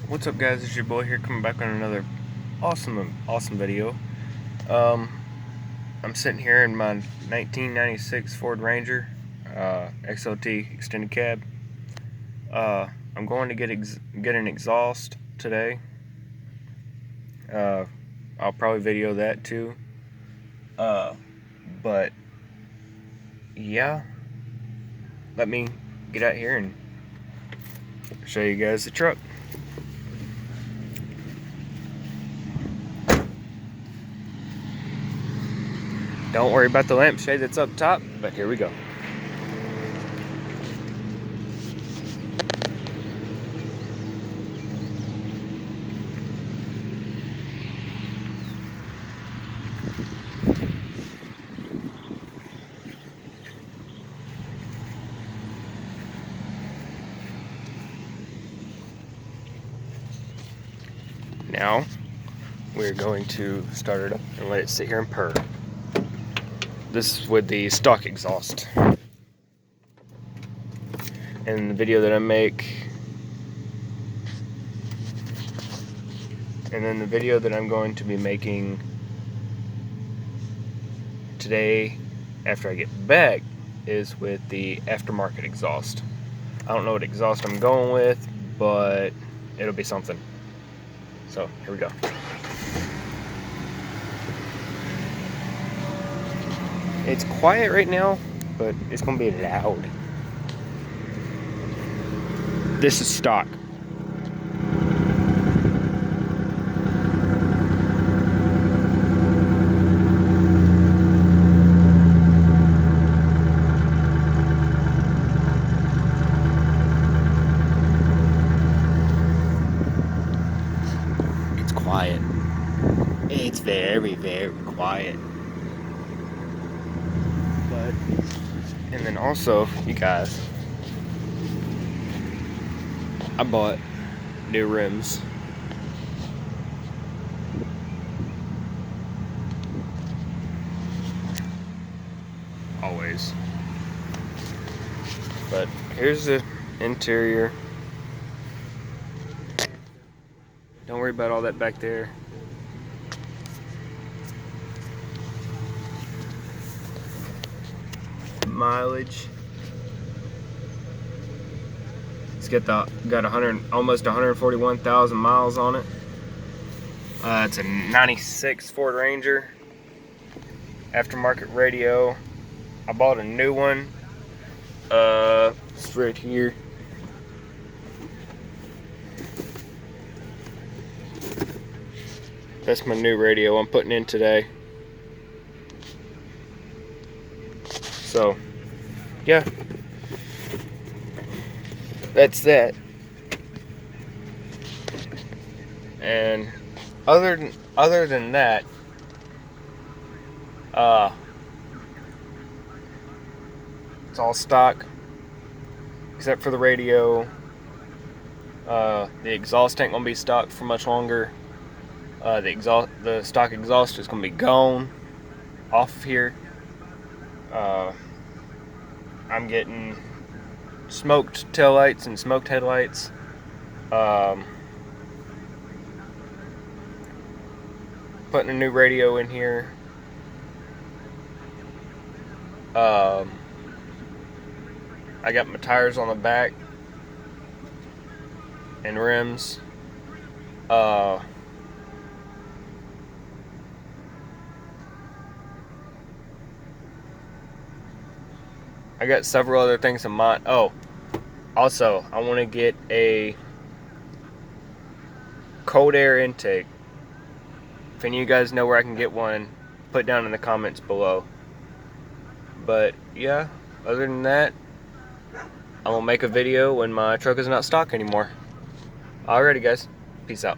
What's up, guys? It's your boy here, coming back on another awesome video. I'm sitting here in my 1996 Ford Ranger XLT extended cab. I'm going to get an exhaust today. I'll probably video that too. But yeah, let me get out here and show you guys the truck. Don't worry about the lampshade that's up top, but here we go. Now, we're going to start it up and let it sit here and purr. This is with the stock exhaust. And the video that I make, and then the video that I'm going to be making today after I get back is with the aftermarket exhaust. I don't know what exhaust I'm going with, but it'll be something. So here we go. It's quiet right now, but it's gonna be loud. This is stock. It's quiet. It's very, very quiet. But, and then also, you guys, I bought new rims. Always. But here's the interior. Don't worry about all that back there. Mileage. It's got almost 141,000 miles on it. It's a 96 Ford Ranger. Aftermarket radio. I bought a new one. It's right here. That's my new radio I'm putting in today. So, yeah. That's that. And other than that, it's all stock except for the radio. The exhaust ain't gonna be stock for much longer. The stock exhaust is gonna be gone off of here. I'm getting smoked taillights and smoked headlights. Putting a new radio in here. I got my tires on the back and rims. I got several other things in mind. Oh, also, I want to get a cold air intake. If any of you guys know where I can get one, put down in the comments below. But yeah, other than that, I'm gonna make a video when my truck is not stock anymore. Alrighty, guys, peace out.